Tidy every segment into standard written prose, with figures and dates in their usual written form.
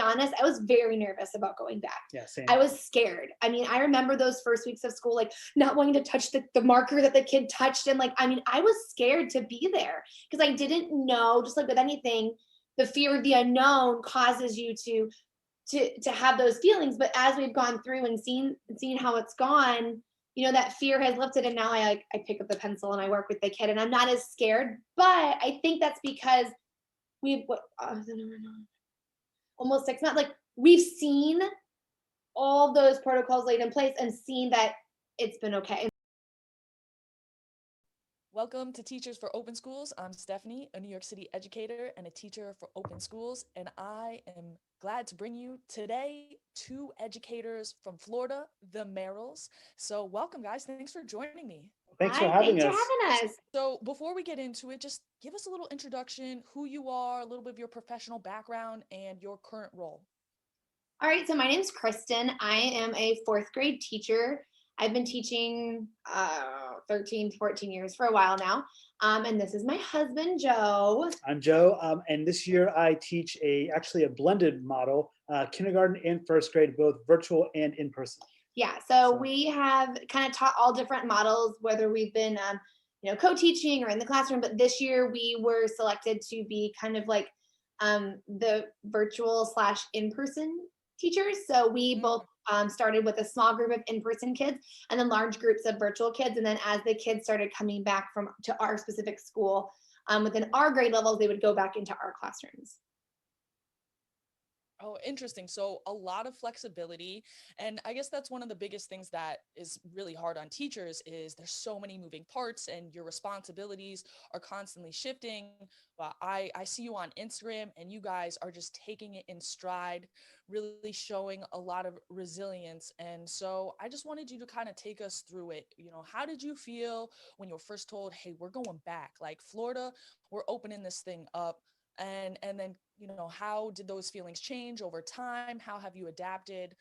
honest, I was very nervous about going back. Yeah, same. I was scared. I mean, I remember those first weeks of school, like not wanting to touch the marker that the kid touched. And like, I mean, I was scared to be there because I didn't know, just like with anything, the fear of the unknown causes you to have those feelings. But as we've gone through and seen how it's gone, that fear has lifted, and now I pick up the pencil and I work with the kid and I'm not as scared. But I think that's because we've almost 6 months, like we've seen all those protocols laid in place and seen that it's been okay. Welcome to Teachers for Open Schools. I'm Stephanie, a New York City educator and a teacher for open schools, and I am glad to bring you today 2 educators from Florida, the Merrills. So welcome, guys. Thanks for joining me. Thanks for having us. So before we get into it, just give us a little introduction, who you are, a little bit of your professional background, and your current role. All right, so my name's Kristin. I am a 4th grade teacher. I've been teaching 13, 14 years for a while now. And this is my husband, Joe. I'm Joe. And this year I teach actually a blended model, kindergarten and 1st grade, both virtual and in person. Yeah, so we have kind of taught all different models, whether we've been, co-teaching or in the classroom. But this year we were selected to be kind of like the virtual / in-person teachers. So we both started with a small group of in-person kids and then large groups of virtual kids. And then as the kids started coming back to our specific school, within our grade levels, they would go back into our classrooms. Oh, interesting. So a lot of flexibility. And I guess that's one of the biggest things that is really hard on teachers is there's so many moving parts and your responsibilities are constantly shifting. But I see you on Instagram and you guys are just taking it in stride, really showing a lot of resilience. And so I just wanted you to kind of take us through it. How did you feel when you were first told, hey, we're going back, like Florida, we're opening this thing up? And then, how did those feelings change over time? How have you adapted?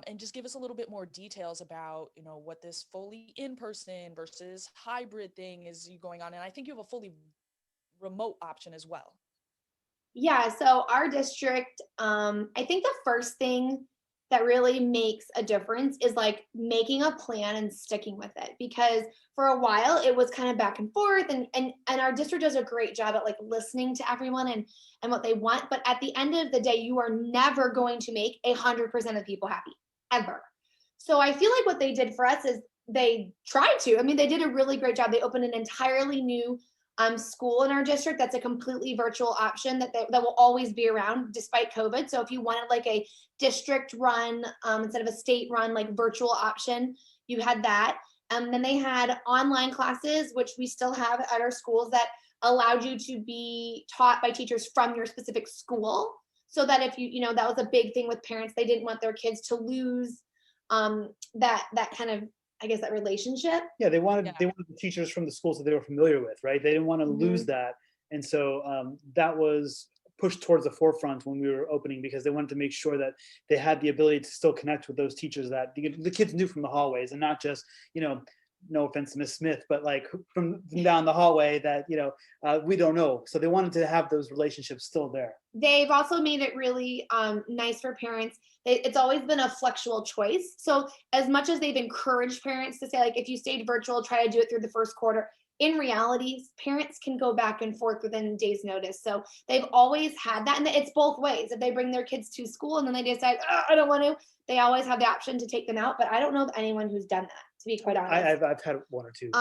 And just give us a little bit more details about, what this fully in-person versus hybrid thing is going on. And I think you have a fully remote option as well. Yeah, so our district, I think the first thing that really makes a difference is like making a plan and sticking with it, because for a while it was kind of back and forth, and our district does a great job at like listening to everyone and what they want. But at the end of the day, you are never going to make 100% of people happy, ever. So I feel like what they did for us is they tried to. I mean, they did a really great job. They opened an entirely new school in our district that's a completely virtual option that will always be around despite COVID. So if you wanted like a district run instead of a state run, like virtual option, you had that. Then they had online classes, which we still have at our schools, that allowed you to be taught by teachers from your specific school. So that if that was a big thing with parents, they didn't want their kids to lose that kind of, I guess, that relationship. Yeah, they wanted the teachers from the schools that they were familiar with, right? They didn't want to lose that. And so that was pushed towards the forefront when we were opening, because they wanted to make sure that they had the ability to still connect with those teachers that the kids knew from the hallways, and not just, no offense to Miss Smith, but like from down the hallway that, we don't know. So they wanted to have those relationships still there. They've also made it really nice for parents. It's always been a flexible choice. So as much as they've encouraged parents to say, like, if you stayed virtual, try to do it through the first quarter. In reality, parents can go back and forth within a day's notice. So they've always had that. And it's both ways. If they bring their kids to school and then they decide, I don't want to, they always have the option to take them out. But I don't know of anyone who's done that, to be quite honest. I've had 1 or 2.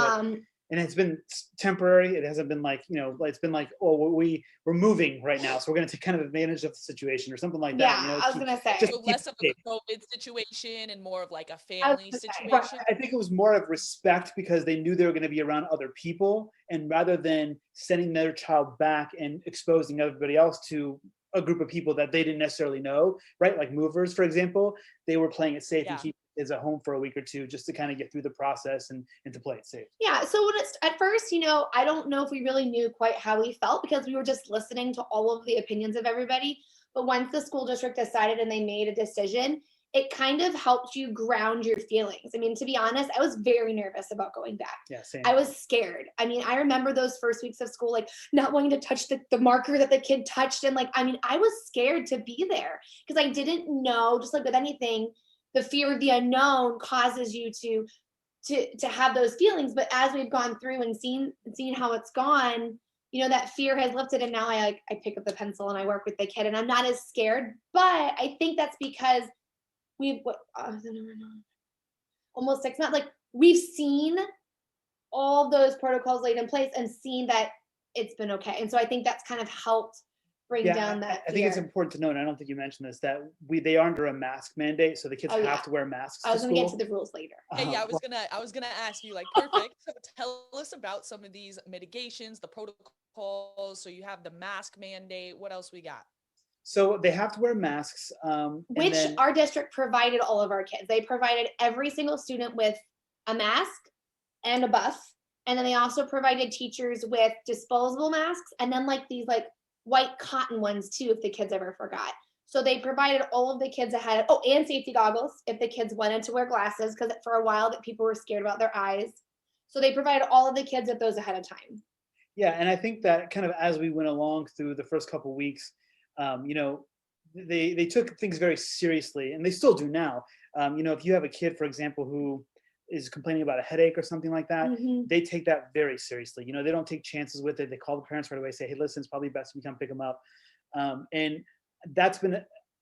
And it's been temporary. It hasn't been like, it's been like, oh, we're moving right now, so we're going to take kind of advantage of the situation or something like that. Yeah, I was going to say. So less of a COVID situation and more of like a family situation. I think it was more of respect, because they knew they were going to be around other people, and rather than sending their child back and exposing everybody else to a group of people that they didn't necessarily know, right? Like movers, for example, they were playing it safe and keep kids at home for a week or 2 just to kind of get through the process and to play it safe. Yeah. So when it's at first, I don't know if we really knew quite how we felt, because we were just listening to all of the opinions of everybody. But once the school district decided and they made a decision, it kind of helped you ground your feelings. I mean, to be honest, I was very nervous about going back. Yeah, same. I was scared. I mean, I remember those first weeks of school, like not wanting to touch the marker that the kid touched. And like, I mean, I was scared to be there because I didn't know, just like with anything, the fear of the unknown causes you to have those feelings. But as we've gone through and seen how it's gone, you know, that fear has lifted, and now I pick up the pencil and I work with the kid and I'm not as scared. But I think that's because we've almost 6 months, like we've seen all those protocols laid in place and seen that it's been okay. And so I think that's kind of helped bring down that I think it's important to note, and I don't think you mentioned this, that they are under a mask mandate, so the kids have to wear masks. I was going to get to the rules later. Yeah, I was gonna ask you, like, perfect. So tell us about some of these mitigations, the protocols. So you have the mask mandate. What else we got? So they have to wear masks. Which our district provided all of our kids. They provided every single student with a mask and a buff. And then they also provided teachers with disposable masks and then like these like white cotton ones too, if the kids ever forgot. So they provided all of the kids ahead. Oh, and safety goggles if the kids wanted to wear glasses, because for a while that people were scared about their eyes. So they provided all of the kids with those ahead of time. Yeah, and I think that kind of as we went along through the first couple of weeks, you know, they took things very seriously, and they still do now. You know, if you have a kid, for example, who is complaining about a headache or something like that, they take that very seriously. You know, they don't take chances with it. They call the parents right away, say, hey, listen, it's probably best if we come pick them up. And that's been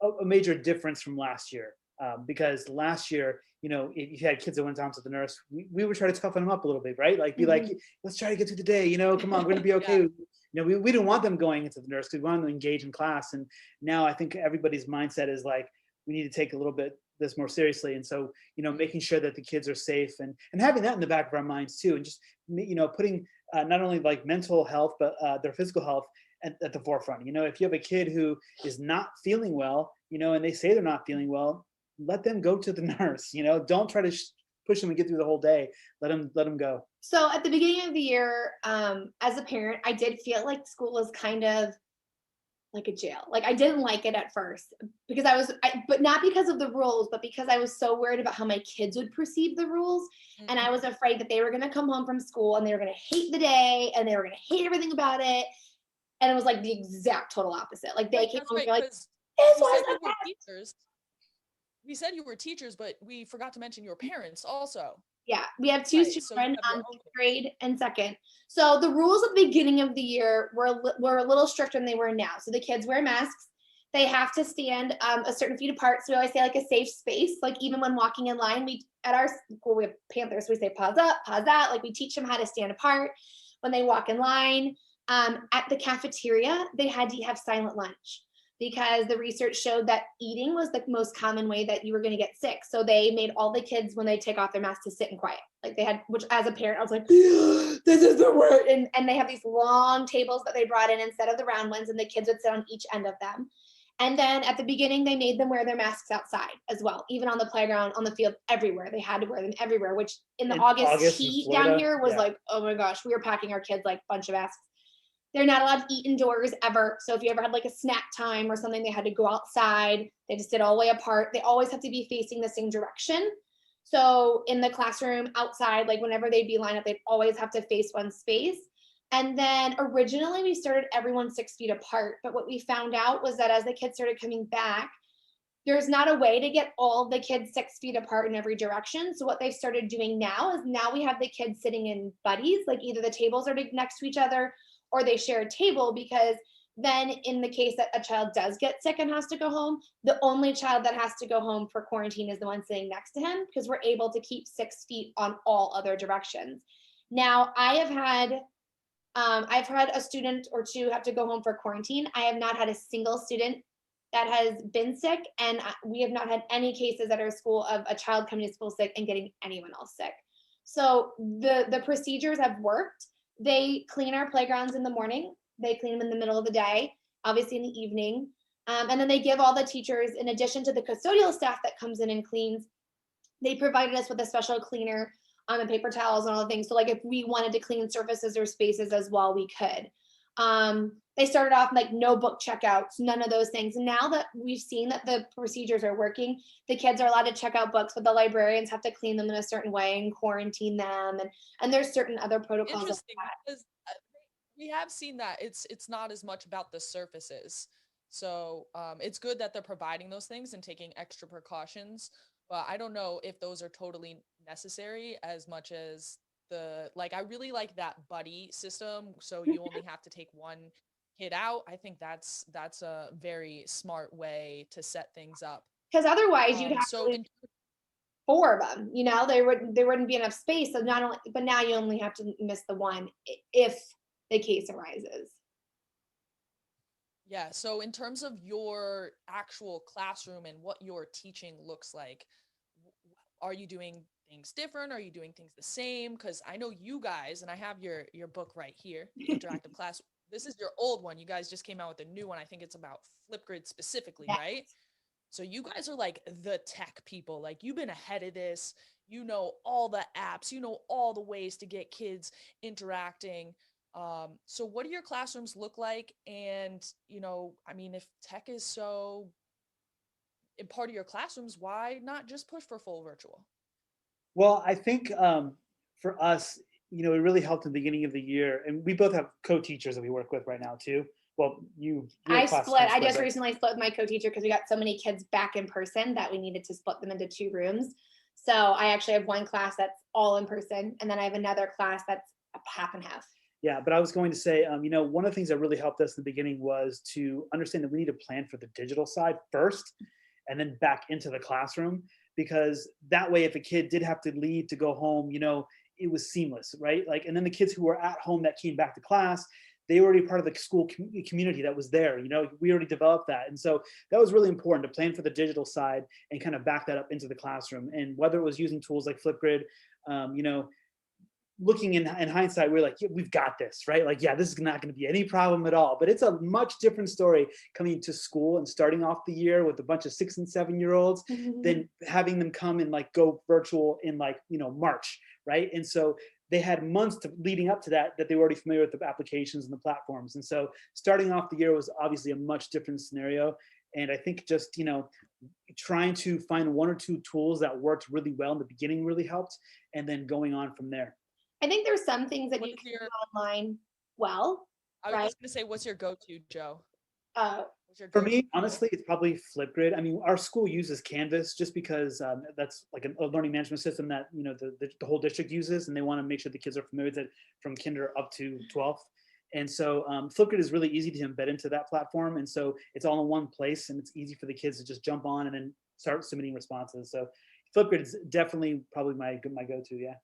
a major difference from last year, because last year, you know, if you had kids that went down to the nurse, we would try to toughen them up a little bit, right? Like, be like, let's try to get through the day, you know, come on, we're gonna be okay. You know, we didn't want them going into the nurse because we wanted them to engage in class. And now I think everybody's mindset is like, we need to take a little bit this more seriously. And so, you know, making sure that the kids are safe and having that in the back of our minds too. And just, you know, putting not only like mental health, but their physical health at the forefront. You know, if you have a kid who is not feeling well, you know, and they say they're not feeling well, let them go to the nurse. You know, don't try to push them and get through the whole day. Let them go. So at the beginning of the year, as a parent, I did feel like school was kind of like a jail. Like I didn't like it at first because but not because of the rules, but because I was so worried about how my kids would perceive the rules. And I was afraid that they were going to come home from school and they were going to hate the day and they were going to hate everything about it. And it was like the exact total opposite. Like they came home and were like, this was the best. We said you were teachers, but we forgot to mention your parents also. Yeah, we have two children, 5th grade and 2nd. So the rules at the beginning of the year were a little stricter than they were now. So the kids wear masks. They have to stand a certain feet apart. So we always say like a safe space. Like even when walking in line, at our school, we have Panthers. We say pause up, pause out. Like we teach them how to stand apart when they walk in line. At the cafeteria, they had to have silent lunch, because the research showed that eating was the most common way that you were going to get sick. So they made all the kids, when they take off their masks, to sit in quiet. Like they had, which as a parent, I was like, this is the word. And they have these long tables that they brought in instead of the round ones, and the kids would sit on each end of them. And then at the beginning, they made them wear their masks outside as well, even on the playground, on the field, everywhere. They had to wear them everywhere, which in the August heat down here was like, oh my gosh, we were packing our kids like a bunch of masks. They're not allowed to eat indoors ever. So if you ever had like a snack time or something, they had to go outside. They just sit all the way apart. They always have to be facing the same direction. So in the classroom, outside, like whenever they'd be lined up, they'd always have to face one space. And then originally we started everyone 6 feet apart. But what we found out was that as the kids started coming back, there's not a way to get all the kids 6 feet apart in every direction. So what they've started doing now is we have the kids sitting in buddies, like either the tables are next to each other or they share a table, because then in the case that a child does get sick and has to go home, the only child that has to go home for quarantine is the one sitting next to him, because we're able to keep 6 feet on all other directions. Now, I've had a student or two have to go home for quarantine. I have not had a single student that has been sick, and we have not had any cases at our school of a child coming to school sick and getting anyone else sick. So the procedures have worked. They clean our playgrounds in the morning. They clean them in the middle of the day, obviously in the evening. And then they give all the teachers, in addition to the custodial staff that comes in and cleans, they provided us with a special cleaner and paper towels and all the things. So like if we wanted to clean surfaces or spaces as well, we could. They started off like no book checkouts, none of those things. And now that we've seen that the procedures are working, the kids are allowed to check out books, but the librarians have to clean them in a certain way and quarantine them. And there's certain other protocols like Interesting, that. because we have seen that it's not as much about the surfaces. So it's good that they're providing those things and taking extra precautions. But I don't know if those are totally necessary as much as I really like that buddy system. So you only have to take one kid out. I think that's a very smart way to set things up. Because otherwise you'd have to So leave 4 of them, there wouldn't be enough space. So not only, but now you only have to miss the one if the case arises. yeah, so in terms of your actual classroom and what your teaching looks like, are you doing things different? Are you doing things the same? Because I know you guys, and I have your book right here, the interactive class. This is your old one. You guys just came out with a new one. I think it's about Flipgrid specifically, Yeah. right? So you guys are like the tech people. Like you've been ahead of this. You know all the apps. You know all the ways to get kids interacting. So what do your classrooms look like? And, I mean, if tech is so a part of your classrooms, why not just push for full virtual? Well, I think for us, it really helped in the beginning of the year, and we both have co-teachers that we work with right now too. Well, your class is I just but- recently split with my co-teacher because we got so many kids back in person that we needed to split them into 2 rooms. So I actually have one class that's all in person, and then I have another class that's half and half. Yeah, but I was going to say, one of the things that really helped us in the beginning was to understand that we need to plan for the digital side first, and then back into the classroom, because that way, if a kid did have to leave to go home, it was seamless, right? Like, and then the kids who were at home that came back to class, they were already part of the school community that was there. We already developed that, and so that was really important to plan for the digital side and kind of back that up into the classroom. And whether it was using tools like Flipgrid, looking in hindsight, we're like, yeah, we've got this, right? Like, yeah, this is not going to be any problem at all. But it's a much different story coming to school and starting off the year with a bunch of 6 and 7-year-olds than having them come and like go virtual in March, right? And so they had months leading up to that they were already familiar with the applications and the platforms. And so starting off the year was obviously a much different scenario. And I think just, trying to find 1 or 2 tools that worked really well in the beginning really helped, and then going on from there. I think there's some things that you can do online well, I was right? just going to say, what's your go-to, Joe? What's your For go-to me, tool? honestly, it's probably Flipgrid. I mean, our school uses Canvas just because that's like a learning management system that the whole district uses, and they want to make sure the kids are familiar with it from kinder up to 12th. And so Flipgrid is really easy to embed into that platform, and so it's all in one place, and it's easy for the kids to just jump on and then start submitting responses. So Flipgrid is definitely probably my go-to. Yeah.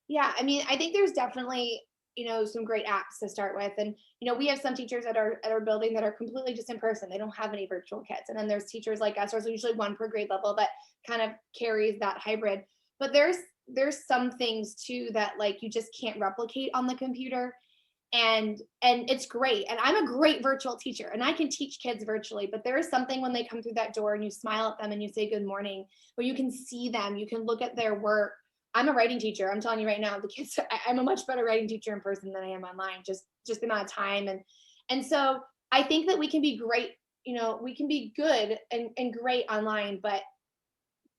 Yeah, I mean, I think there's definitely, some great apps to start with. And, we have some teachers at our building that are completely just in person. They don't have any virtual kids. And then there's teachers like us, there's usually 1 per grade level that kind of carries that hybrid. But there's some things too that like you just can't replicate on the computer. And it's great. And I'm a great virtual teacher and I can teach kids virtually, but there is something when they come through that door and you smile at them and you say good morning, where you can see them, you can look at their work. I'm a writing teacher. I'm telling you right now, the kids, I'm a much better writing teacher in person than I am online, just the amount of time. And so I think that we can be great, we can be good and great online, but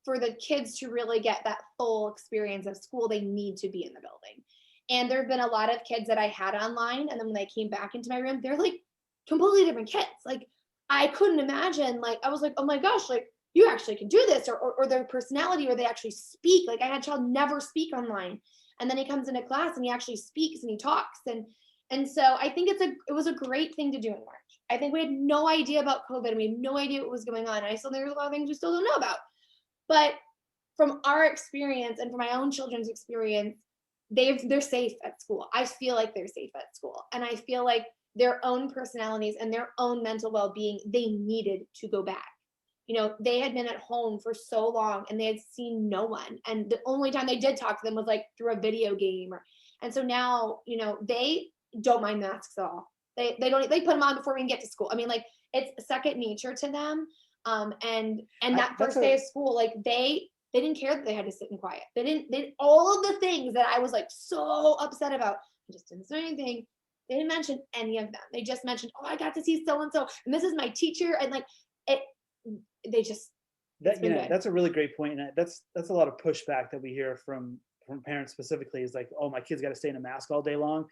for the kids to really get that full experience of school, they need to be in the building. And there have been a lot of kids that I had online, and then when they came back into my room, they're like completely different kids. Like I couldn't imagine, like I was like, oh my gosh, like you actually can do this, or their personality, or they actually speak. Like I had a child never speak online, and then he comes into class and he actually speaks and he talks, and so I think it was a great thing to do in March. I think we had no idea about COVID, and we had no idea what was going on. And I still think there's a lot of things we still don't know about, but from our experience and from my own children's experience, they're safe at school. I feel like they're safe at school, and I feel like their own personalities and their own mental well-being, they needed to go back. They had been at home for so long and they had seen no one. And the only time they did talk to them was like through a video game. And so now, they don't mind masks at all. They put them on before we can get to school. I mean, like it's second nature to them. And that first day of school, like they didn't care that they had to sit in quiet. They didn't all of the things that I was like so upset about. I just didn't say anything. They didn't mention any of them. They just mentioned, oh, I got to see so-and-so, and this is my teacher. And like, it, they just, it's That, been you know, good. that's a really great point, and that's a lot of pushback that we hear from parents specifically, is like, oh, my kid's got to stay in a mask all day long.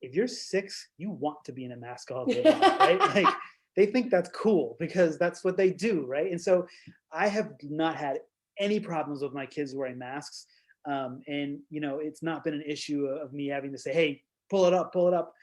If you're 6, you want to be in a mask all day long, right? Like, they think that's cool because that's what they do, right? And so I have not had any problems with my kids wearing masks. And you know, it's not been an issue of me having to say, hey, pull it up, pull it up.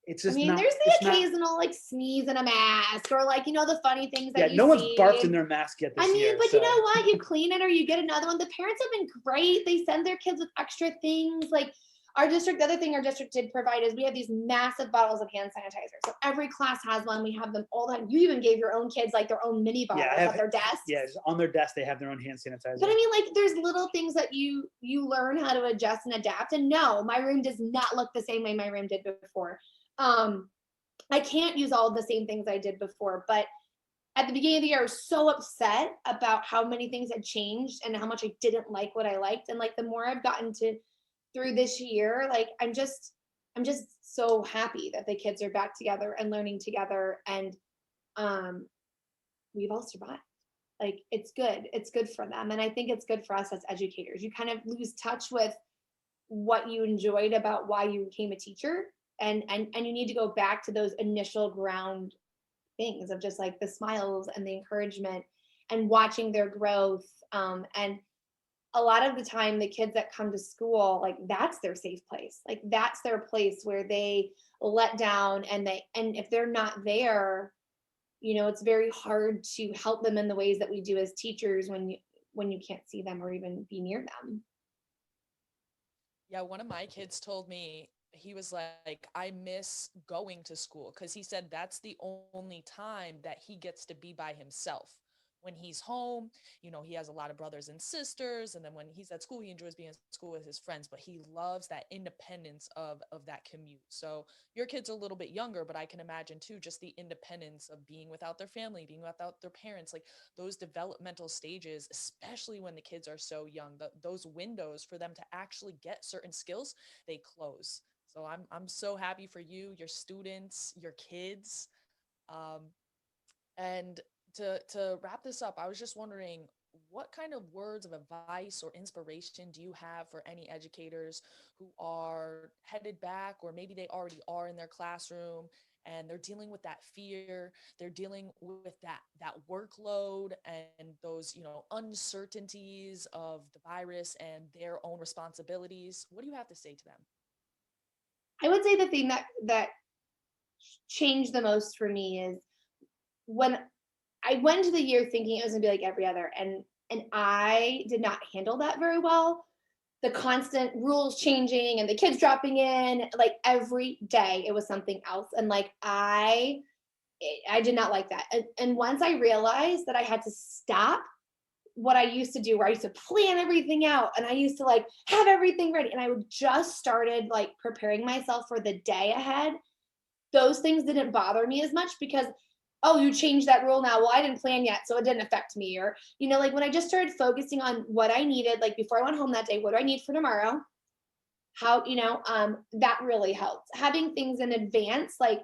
It's I just mean, not, there's it's the not, occasional like sneeze in a mask, or like, you know, the funny things yeah, that you no one's barked in see. their mask yet I this mean, year. but you So know what? You clean it or you get another one. The parents have been great. They send their kids with extra things. Like our district, the other thing our district did provide is we have these massive bottles of hand sanitizer. So every class has one. We have them all the time. You even gave your own kids like their own mini yeah, bottles I have, at their desks. yeah, on their desk, they have their own hand sanitizer. But I mean, like, there's little things that you learn how to adjust and adapt. And no, my room does not look the same way my room did before. I can't use all the same things I did before, but at the beginning of the year, I was so upset about how many things had changed and how much I didn't like what I liked. And like the more I've gotten to through this year, like I'm just so happy that the kids are back together and learning together, and um we've all survived. Like it's good. It's good for them. And I think it's good for us as educators. You kind of lose touch with what you enjoyed about why you became a teacher, and you need to go back to those initial ground things of just like the smiles and the encouragement and watching their growth. And a lot of the time the kids that come to school, like that's their safe place, like that's their place where they let down, and if they're not there, you know, it's very hard to help them in the ways that we do as teachers when you can't see them or even be near them. Yeah, one of my kids told me, he was like, I miss going to school because he said that's the only time that he gets to be by himself. When he's home, you know, he has a lot of brothers and sisters, and then when he's at school, he enjoys being at school with his friends, but he loves that independence of that commute. So your kid's a little bit younger, but I can imagine too, just the independence of being without their family, being without their parents, like those developmental stages, especially when the kids are so young, those windows for them to actually get certain skills, they close. So I'm so happy for you, your students, your kids. Um, and to wrap this up, I was just wondering, what kind of words of advice or inspiration do you have for any educators who are headed back, or maybe they already are in their classroom and they're dealing with that fear, they're dealing with that workload and those, you know, uncertainties of the virus and their own responsibilities? What do you have to say to them? I would say the thing that changed the most for me is when I went into the year thinking it was gonna be like every other, and I did not handle that very well. The constant rules changing and the kids dropping in, like every day it was something else, and like I did not like that. And once I realized that I had to stop what I used to do, where I used to plan everything out and I used to like have everything ready, and I would just started like preparing myself for the day ahead, those things didn't bother me as much because, oh, you changed that rule now. Well, I didn't plan yet, so it didn't affect me. Or, you know, like when I just started focusing on what I needed, like before I went home that day, what do I need for tomorrow? How, you know, that really helped. Having things in advance, like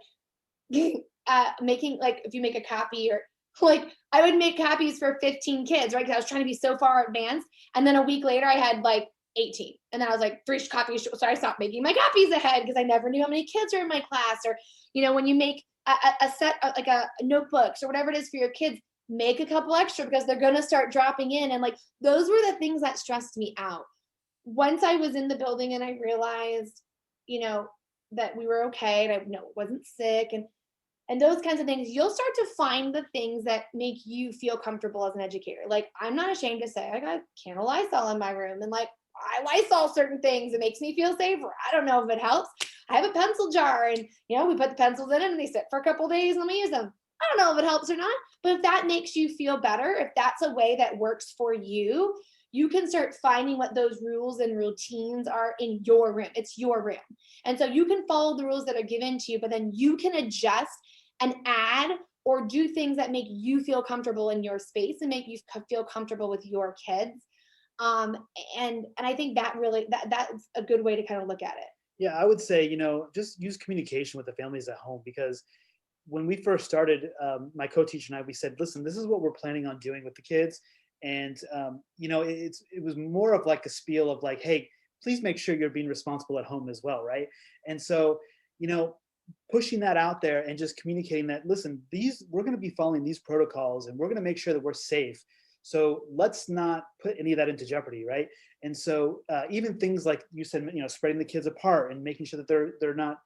making, like if you make a copy, or like I would make copies for 15 kids, right? Because I was trying to be so far advanced. And then a week later, I had like 18. And then I was like, 3 copies. So I stopped making my copies ahead because I never knew how many kids are in my class. Or, you know, when you make a set, like a notebooks or whatever it is for your kids, make a couple extra because they're going to start dropping in. And like, those were the things that stressed me out. Once I was in the building and I realized, you know, that we were okay and I wasn't sick, and those kinds of things, you'll start to find the things that make you feel comfortable as an educator. Like, I'm not ashamed to say I got a can of Lysol in my room, and like I Lysol certain things. It makes me feel safer. I don't know if it helps. I have a pencil jar, and you know, we put the pencils in it and they sit for a couple of days and let me use them. I don't know if it helps or not, but if that makes you feel better, if that's a way that works for you, you can start finding what those rules and routines are in your room. It's your room. And so you can follow the rules that are given to you, but then you can adjust and add or do things that make you feel comfortable in your space and make you feel comfortable with your kids. um and I think that really that's a good way to kind of look at it. Yeah, I would say, just use communication with the families at home, because when we first started, my co-teacher and I, we said, listen, this is what we're planning on doing with the kids. And, it was more of like a spiel of like, hey, please make sure you're being responsible at home as well. Right. And so, you know, pushing that out there and just communicating that, listen, we're going to be following these protocols and we're going to make sure that we're safe. So let's not put any of that into jeopardy. Right. And so even things like you said, spreading the kids apart and making sure that they're not,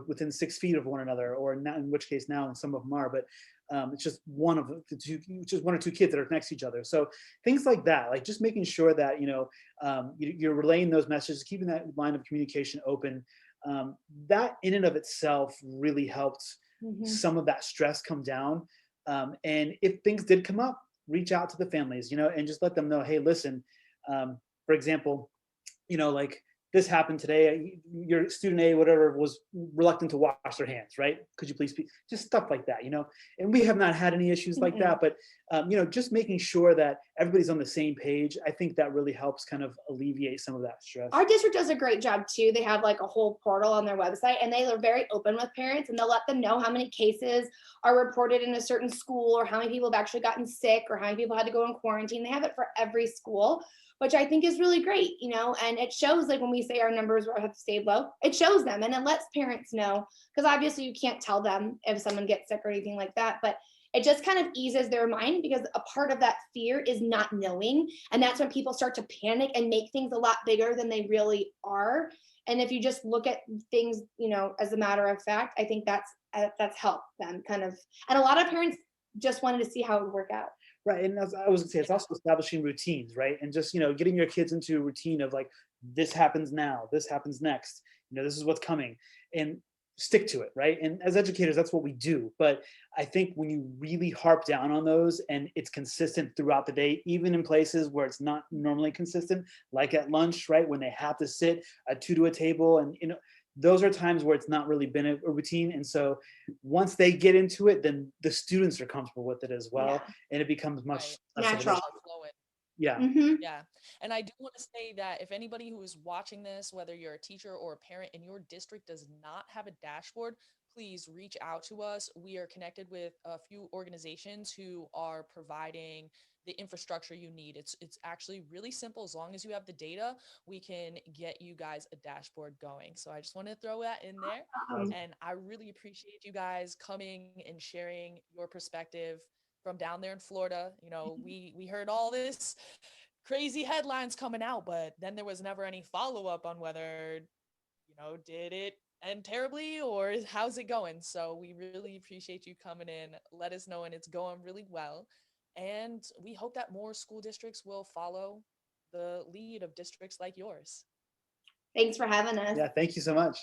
within 6 feet of one another, or not, in which case now, and some of them are, but it's just one of the two, just one or two kids that are next to each other. So things like that, like just making sure that, you're relaying those messages, keeping that line of communication open. That in and of itself really helped some of that stress come down. And if things did come up, reach out to the families, and just let them know, hey, listen, for example, like this happened today. Your student A, whatever, was reluctant to wash their hands, right? Could you please speak? Just stuff like that, And we have not had any issues like that, but just making sure that everybody's on the same page. I think that really helps kind of alleviate some of that stress. Our district does a great job too. They have like a whole portal on their website, and they are very open with parents, and they'll let them know how many cases are reported in a certain school, or how many people have actually gotten sick, or how many people had to go in quarantine. They have it for every school, which I think is really great, and it shows, like when we say our numbers have stayed low, it shows them, and it lets parents know, because obviously you can't tell them if someone gets sick or anything like that, but it just kind of eases their mind, because a part of that fear is not knowing. And that's when people start to panic and make things a lot bigger than they really are. And if you just look at things, as a matter of fact, I think that's helped them kind of, and a lot of parents just wanted to see how it would work out. Right. And as I was gonna say, it's also establishing routines, right? And just, getting your kids into a routine of like, this happens now, this happens next, this is what's coming, and stick to it, right? And as educators, that's what we do. But I think when you really harp down on those and it's consistent throughout the day, even in places where it's not normally consistent, like at lunch, right? When they have to sit at two to a table, and those are times where it's not really been a routine. And so once they get into it, then the students are comfortable with it as well. Yeah. And it becomes much Right. less of an Natural. issue. Yeah. Yeah. And I do want to say that if anybody who is watching this, whether you're a teacher or a parent in your district does not have a dashboard, please reach out to us. We are connected with a few organizations who are providing the infrastructure you need. It's actually really simple. As long as you have the data, we can get you guys a dashboard going. So I just want to throw that in there. And I really appreciate you guys coming and sharing your perspective from down there in Florida. We heard all this crazy headlines coming out, but then there was never any follow-up on whether, did it end terribly or how's it going? So we really appreciate you coming in. Let us know, and it's going really well. And we hope that more school districts will follow the lead of districts like yours. Thanks for having us. Yeah. Thank you so much.